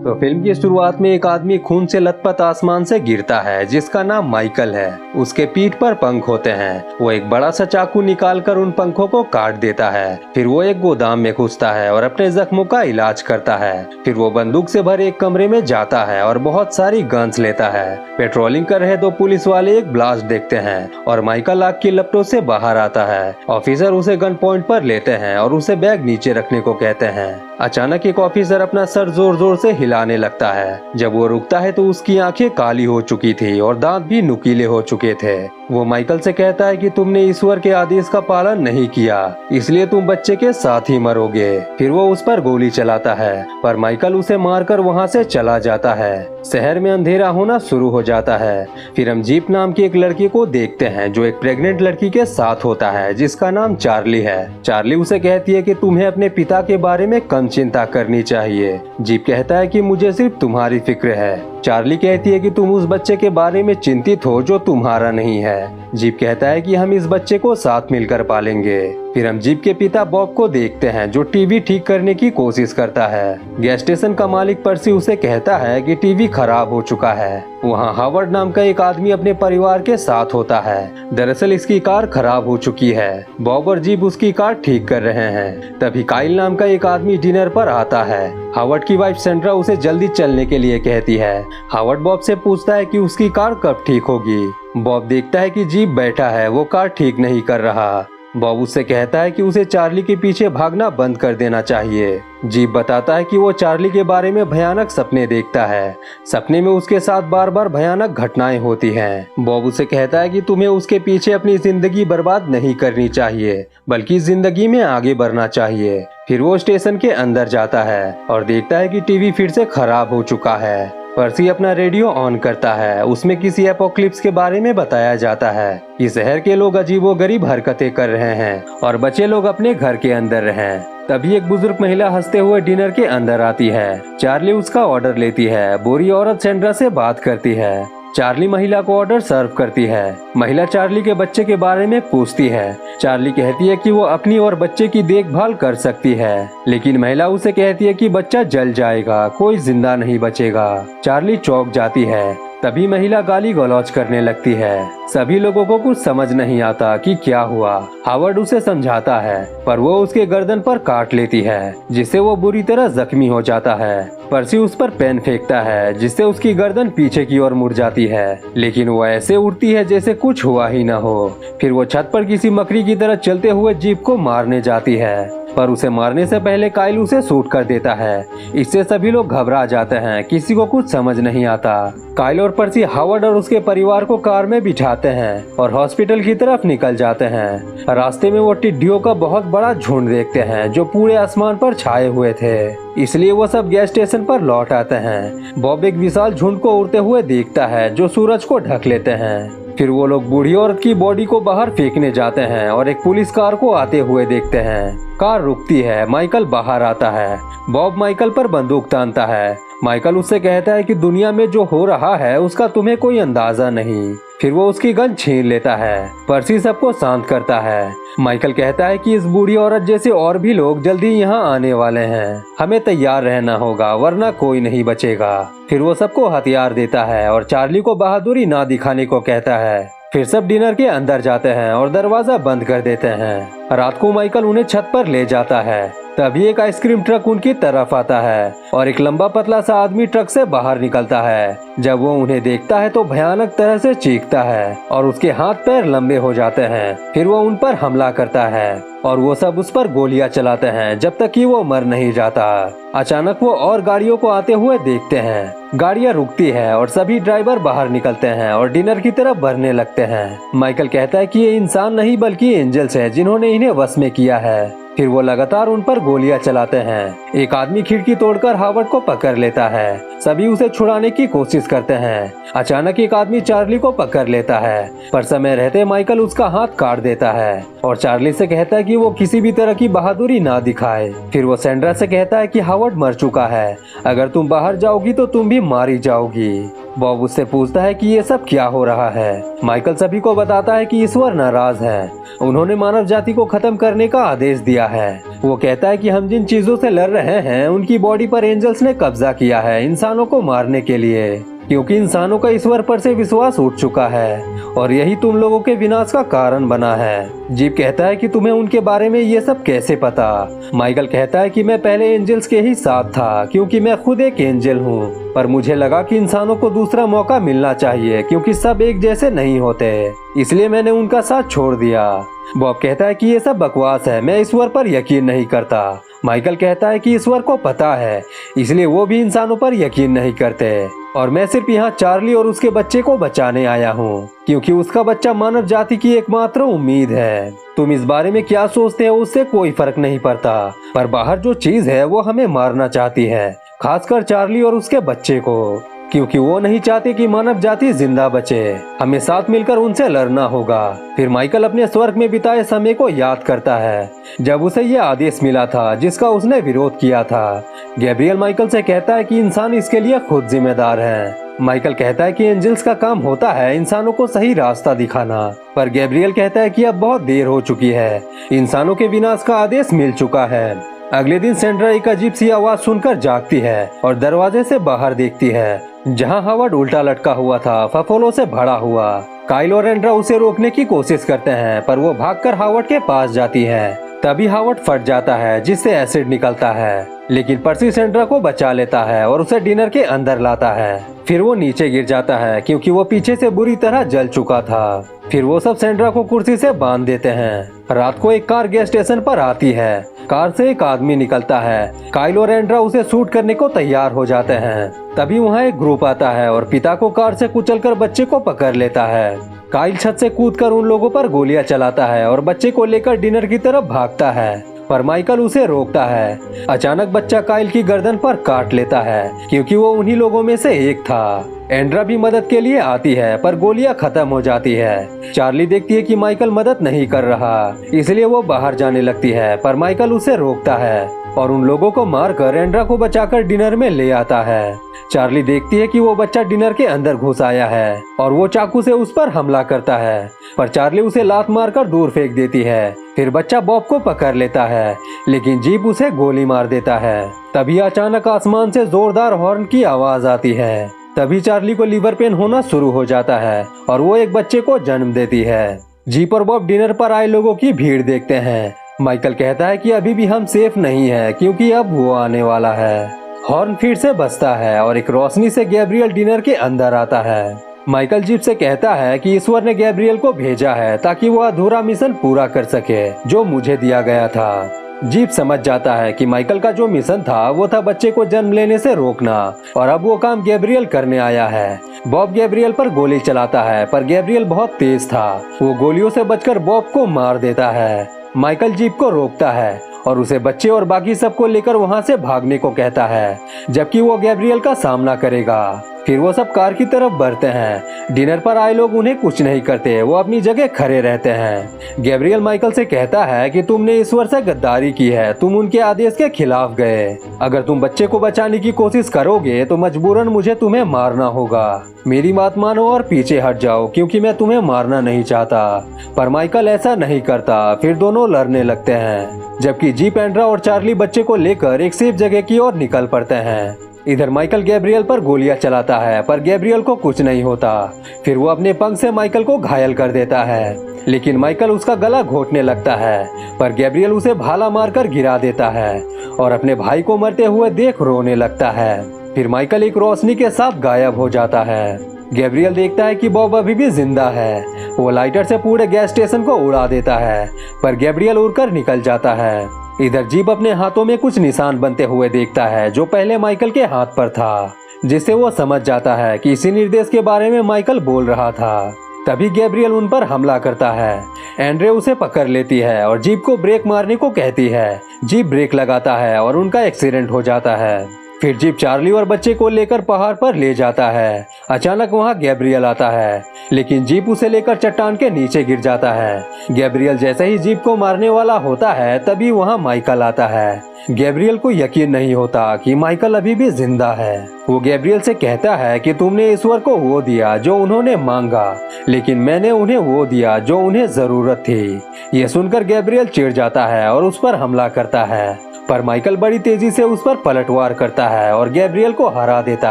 तो फिल्म की शुरुआत में एक आदमी खून से लथपथ आसमान से गिरता है जिसका नाम माइकल है। उसके पीठ पर पंख होते हैं। वो एक बड़ा सा चाकू निकालकर उन पंखों को काट देता है। फिर वो एक गोदाम में घुसता है और अपने जख्मों का इलाज करता है। फिर वो बंदूक से भरे एक कमरे में जाता है और बहुत सारी गन्स लेता है। पेट्रोलिंग कर रहे दो पुलिस वाले एक ब्लास्ट देखते हैं और माइकल आग की लपटों से बाहर आता है। ऑफिसर उसे गन पॉइंट पर लेते हैं और उसे बैग नीचे रखने को कहते हैं। अचानक एक ऑफिसर अपना सर जोर जोर से हिलाने लगता है। जब वो रुकता है तो उसकी आंखें काली हो चुकी थी और दांत भी नुकीले हो चुके थे। वो माइकल से कहता है कि तुमने ईश्वर के आदेश का पालन नहीं किया, इसलिए तुम बच्चे के साथ ही मरोगे। फिर वो उस पर गोली चलाता है, पर माइकल उसे मारकर वहाँ से चला जाता है। शहर में अंधेरा होना शुरू हो जाता है। फिर हम जीप नाम की एक लड़की को देखते हैं जो एक प्रेग्नेंट लड़की के साथ होता है जिसका नाम चार्ली है। चार्ली उसे कहती है कि तुम्हें अपने पिता के बारे में कम चिंता करनी चाहिए। जीप कहता है कि मुझे सिर्फ तुम्हारी फिक्र है। चार्ली कहती है कि तुम उस बच्चे के बारे में चिंतित हो जो तुम्हारा नहीं है। जीप कहता है कि हम इस बच्चे को साथ मिलकर पालेंगे। फिर हम जीप के पिता बॉब को देखते हैं जो टीवी ठीक करने की कोशिश करता है। गैस स्टेशन का मालिक पर्सी उसे कहता है कि टीवी खराब हो चुका है। वहाँ हावर्ड नाम का एक आदमी अपने परिवार के साथ होता है। दरअसल इसकी कार खराब हो चुकी है। बॉब और जीप उसकी कार ठीक कर रहे हैं। तभी काइल नाम का एक आदमी डिनर पर आता है। हावर्ड की वाइफ सेंड्रा उसे जल्दी चलने के लिए कहती है। हावर्ड बॉब से पूछता है कि उसकी कार कब ठीक होगी। बॉब देखता है कि जीप बैठा है, वो कार ठीक नहीं कर रहा। बॉब उससे कहता है कि उसे चार्ली के पीछे भागना बंद कर देना चाहिए। जीप बताता है कि वो चार्ली के बारे में भयानक सपने देखता है। सपने में उसके साथ बार बार भयानक घटनाएं होती हैं। बॉब उसे कहता है कि तुम्हें उसके पीछे अपनी जिंदगी बर्बाद नहीं करनी चाहिए, बल्कि जिंदगी में आगे बढ़ना चाहिए। फिर वो स्टेशन के अंदर जाता है और देखता है कि टीवी फिर से खराब हो चुका है। पर्सी अपना रेडियो ऑन करता है। उसमें किसी एपोक्लिप्स के बारे में बताया जाता है कि शहर के लोग अजीबोगरीब हरकतें कर रहे हैं और बच्चे लोग अपने घर के अंदर रहें। तभी एक बुजुर्ग महिला हंसते हुए डिनर के अंदर आती है। चार्ली उसका ऑर्डर लेती है। बुरी औरत सेंड्रा से बात करती है। चार्ली महिला को ऑर्डर सर्व करती है। महिला चार्ली के बच्चे के बारे में पूछती है। चार्ली कहती है कि वो अपनी और बच्चे की देखभाल कर सकती है, लेकिन महिला उसे कहती है कि बच्चा जल जाएगा, कोई जिंदा नहीं बचेगा। चार्ली चौंक जाती है। तभी महिला गाली गलौज करने लगती है। सभी लोगों को कुछ समझ नहीं आता कि क्या हुआ। हावर्ड उसे समझाता है, पर वो उसके गर्दन पर काट लेती है, जिससे वो बुरी तरह जख्मी हो जाता है। पर्सी उस पर पेन फेंकता है, जिससे उसकी गर्दन पीछे की ओर मुड़ जाती है, लेकिन वो ऐसे उड़ती है जैसे कुछ हुआ ही न हो। फिर वो छत पर किसी मकड़ी की तरह चलते हुए जीप को मारने जाती है, पर उसे मारने से पहले काइल उसे शूट कर देता है। इससे सभी लोग घबरा जाते हैं। किसी को कुछ समझ नहीं आता। काइल और पर्सी हावर्ड और उसके परिवार को कार में बिठाते हैं और हॉस्पिटल की तरफ निकल जाते हैं। रास्ते में वो टिड्डियों का बहुत बड़ा झुंड देखते हैं जो पूरे आसमान पर छाए हुए थे, इसलिए वो सब गैस स्टेशन पर लौट आते हैं। बॉब एक विशाल झुंड को उड़ते हुए देखता है जो सूरज को ढक लेते हैं। फिर वो लोग बूढ़ी औरत की बॉडी को बाहर फेंकने जाते हैं और एक पुलिस कार को आते हुए देखते हैं। कार रुकती है। माइकल बाहर आता है। बॉब माइकल पर बंदूक तानता है। माइकल उससे कहता है कि दुनिया में जो हो रहा है उसका तुम्हें कोई अंदाजा नहीं। फिर वो उसकी गन छीन लेता है। पर्सी सबको शांत करता है। माइकल कहता है कि इस बूढ़ी औरत जैसे और भी लोग जल्दी यहाँ आने वाले हैं, हमें तैयार रहना होगा वरना कोई नहीं बचेगा। फिर वो सबको हथियार देता है और चार्ली को बहादुरी ना दिखाने को कहता है। फिर सब डिनर के अंदर जाते हैं और दरवाजा बंद कर देते हैं। रात को माइकल उन्हें छत पर ले जाता है। तभी एक आइसक्रीम ट्रक उनकी तरफ आता है और एक लंबा पतला सा आदमी ट्रक से बाहर निकलता है। जब वो उन्हें देखता है तो भयानक तरह से चीखता है और उसके हाथ पैर लंबे हो जाते हैं। फिर वो उन पर हमला करता है और वो सब उस पर गोलियां चलाते हैं जब तक कि वो मर नहीं जाता। अचानक वो और गाड़ियों को आते हुए देखते हैं। गाड़ियां रुकती है और सभी ड्राइवर बाहर निकलते हैं और डिनर की तरफ बढ़ने लगते हैं। माइकल कहता है कि ये इंसान नहीं बल्कि एंजल्स हैं जिन्होंने इन्हें वश में किया है। फिर वो लगातार उन पर गोलियां चलाते हैं। एक आदमी खिड़की तोड़कर हावर्ड को पकड़ लेता है। सभी उसे छुड़ाने की कोशिश करते हैं। अचानक एक आदमी चार्ली को पकड़ लेता है, पर समय रहते माइकल उसका हाथ काट देता है और चार्ली से कहता है कि वो किसी भी तरह की बहादुरी ना दिखाए। फिर वो सेंड्रा से कहता है कि हावर्ड मर चुका है, अगर तुम बाहर जाओगी तो तुम भी मारी जाओगी। बॉब उससे पूछता है कि ये सब क्या हो रहा है। माइकल सभी को बताता है कि ईश्वर नाराज है, उन्होंने मानव जाति को खत्म करने का आदेश दिया है। वो कहता है कि हम जिन चीजों से लड़ रहे हैं उनकी बॉडी पर एंजल्स ने कब्जा किया है इंसानों को मारने के लिए, क्योंकि इंसानों का ईश्वर पर से विश्वास उठ चुका है और यही तुम लोगों के विनाश का कारण बना है। जीप कहता है कि तुम्हें उनके बारे में ये सब कैसे पता। माइकल कहता है कि मैं पहले एंजल्स के ही साथ था, क्योंकि मैं खुद एक एंजल हूँ, पर मुझे लगा कि इंसानों को दूसरा मौका मिलना चाहिए क्योंकि सब एक जैसे नहीं होते, इसलिए मैंने उनका साथ छोड़ दिया। बॉब कहता है कि ये सब बकवास है, मैं ईश्वर पर यकीन नहीं करता। माइकल कहता है कि ईश्वर को पता है, इसलिए वो भी इंसानों पर यकीन नहीं करते और मैं सिर्फ यहाँ चार्ली और उसके बच्चे को बचाने आया हूँ, क्योंकि उसका बच्चा मानव जाति की एकमात्र उम्मीद है। तुम इस बारे में क्या सोचते हो उससे कोई फर्क नहीं पड़ता, पर बाहर जो चीज है वो हमें मारना चाहती है, खासकर चार्ली और उसके बच्चे को, क्योंकि वो नहीं चाहते कि मानव जाति जिंदा बचे। हमें साथ मिलकर उनसे लड़ना होगा। फिर माइकल अपने स्वर्ग में बिताए समय को याद करता है जब उसे ये आदेश मिला था जिसका उसने विरोध किया था। गैब्रियल माइकल से कहता है कि इंसान इसके लिए खुद जिम्मेदार है। माइकल कहता है कि एंजल्स का काम होता है इंसानों को सही रास्ता दिखाना, पर गैब्रियल कहता है कि अब बहुत देर हो चुकी है, इंसानों के विनाश का आदेश मिल चुका है। अगले दिन सेंड्रा एक अजीब सी आवाज सुनकर जागती है और दरवाजे से बाहर देखती है, जहां हावर्ड उल्टा लटका हुआ था, फफोलों से भरा हुआ। काइल और एंड्रा उसे रोकने की कोशिश करते हैं, पर वो भागकर हावर्ड के पास जाती है। तभी हावर्ड फट जाता है जिससे एसिड निकलता है, लेकिन पर्सी सेंड्रा को बचा लेता है और उसे डिनर के अंदर लाता है। फिर वो नीचे गिर जाता है क्योंकि वो पीछे से बुरी तरह जल चुका था। फिर वो सब सेंड्रा को कुर्सी से बांध देते हैं। रात को एक कार गैस स्टेशन पर आती है। कार से एक आदमी निकलता है। काइल और एंड्रा उसे शूट करने को तैयार हो जाते हैं। तभी वहाँ एक ग्रुप आता है और पिता को कार से कुचलकर बच्चे को पकड़ लेता है। काइल छत से कूदकर उन लोगों पर गोलियां चलाता है और बच्चे को लेकर डिनर की तरफ भागता है, पर माइकल उसे रोकता है। अचानक बच्चा काइल की गर्दन पर काट लेता है क्योंकि वो उन्हीं लोगों में से एक था। एंड्रा भी मदद के लिए आती है, पर गोलियां खत्म हो जाती है। चार्ली देखती है कि माइकल मदद नहीं कर रहा, इसलिए वो बाहर जाने लगती है, पर माइकल उसे रोकता है और उन लोगों को मारकर एंड्रा को बचाकर डिनर में ले आता है। चार्ली देखती है कि वो बच्चा डिनर के अंदर घुस आया है और वो चाकू से उस पर हमला करता है, पर चार्ली उसे लात मारकर दूर फेंक देती है। फिर बच्चा बॉब को पकड़ लेता है, लेकिन जीप उसे गोली मार देता है। तभी अचानक आसमान से जोरदार हॉर्न की आवाज आती है। तभी चार्ली को लीवर पेन होना शुरू हो जाता है और वो एक बच्चे को जन्म देती है। जीप और बॉब डिनर पर आए लोगों की भीड़ देखते हैं। माइकल कहता है कि अभी भी हम सेफ नहीं है क्योंकि अब वो आने वाला है। हॉर्न फिर से बजता है और एक रोशनी से गैब्रियल डिनर के अंदर आता है। माइकल जीप से कहता है कि ईश्वर ने गैब्रियल को भेजा है ताकि वो अधूरा मिशन पूरा कर सके जो मुझे दिया गया था। जीप समझ जाता है कि माइकल का जो मिशन था वो था बच्चे को जन्म लेने से रोकना, और अब वो काम गैब्रियल करने आया है। बॉब गैब्रियल पर गोली चलाता है, पर गैब्रियल बहुत तेज था, वो गोलियों से बचकर बॉब को मार देता है। माइकल जीप को रोकता है और उसे बच्चे और बाकी सबको लेकर वहां से भागने को कहता है, जबकि वो गैब्रियल का सामना करेगा। फिर वो सब कार की तरफ बढ़ते हैं। डिनर पर आए लोग उन्हें कुछ नहीं करते, वो अपनी जगह खड़े रहते हैं। गैब्रियल माइकल से कहता है कि तुमने ईश्वर से गद्दारी की है, तुम उनके आदेश के खिलाफ गए। अगर तुम बच्चे को बचाने की कोशिश करोगे तो मजबूरन मुझे तुम्हें मारना होगा। मेरी बात मानो और पीछे हट जाओ, क्योंकि मैं तुम्हें मारना नहीं चाहता। पर माइकल ऐसा नहीं करता। फिर दोनों लड़ने लगते हैं, जबकि जीप, एंड्रा और चार्ली बच्चे को लेकर एक सेफ जगह की ओर निकल पड़ते हैं। इधर माइकल गैब्रियल पर गोलियां चलाता है, पर गैब्रियल को कुछ नहीं होता। फिर वो अपने पंख से माइकल को घायल कर देता है, लेकिन माइकल उसका गला घोटने लगता है, पर गैब्रियल उसे भाला मारकर गिरा देता है और अपने भाई को मरते हुए देख रोने लगता है। फिर माइकल एक रोशनी के साथ गायब हो जाता है। गैब्रियल देखता है कि बॉब अभी भी जिंदा है। वो लाइटर से पूरे गैस स्टेशन को उड़ा देता है, पर गैब्रियल उड़कर निकल जाता है। इधर जीप अपने हाथों में कुछ निशान बनते हुए देखता है जो पहले माइकल के हाथ पर था, जिससे वो समझ जाता है कि इसी निर्देश के बारे में माइकल बोल रहा था। तभी गैब्रियल उन पर हमला करता है। एंड्रे उसे पकड़ लेती है और जीप को ब्रेक मारने को कहती है। जीप ब्रेक लगाता है और उनका एक्सीडेंट हो जाता है। फिर जीप चार्ली और बच्चे को लेकर पहाड़ पर ले जाता है। अचानक वहाँ गैब्रियल आता है, लेकिन जीप उसे लेकर चट्टान के नीचे गिर जाता है। गैब्रियल जैसे ही जीप को मारने वाला होता है तभी वहाँ माइकल आता है। गैब्रियल को यकीन नहीं होता कि माइकल अभी भी जिंदा है। वो गैब्रियल से कहता है कि तुमने ईश्वर को वो दिया जो उन्होंने मांगा, लेकिन मैंने उन्हें वो दिया जो उन्हें जरूरत थी। ये सुनकर गैब्रियल चिढ़ जाता है और उस पर हमला करता है, पर माइकल बड़ी तेजी से उस पर पलटवार करता है और गैब्रियल को हरा देता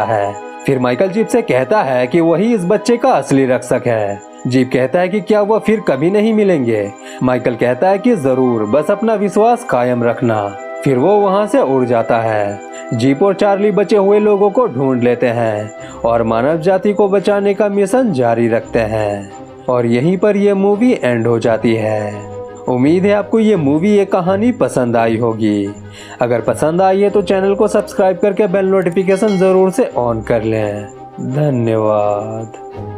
है। फिर माइकल जीप से कहता है कि वही इस बच्चे का असली रक्षक है। जीप कहता है कि क्या वह फिर कभी नहीं मिलेंगे। माइकल कहता है कि जरूर, बस अपना विश्वास कायम रखना। फिर वो वहाँ से उड़ जाता है। जीप और चार्ली बचे हुए लोगों को ढूंढ लेते हैं और मानव जाति को बचाने का मिशन जारी रखते हैं। और यहीं पर यह मूवी एंड हो जाती है। उम्मीद है आपको ये मूवी, ये कहानी पसंद आई होगी। अगर पसंद आई है तो चैनल को सब्सक्राइब करके बेल नोटिफिकेशन जरूर से ऑन कर लें। धन्यवाद।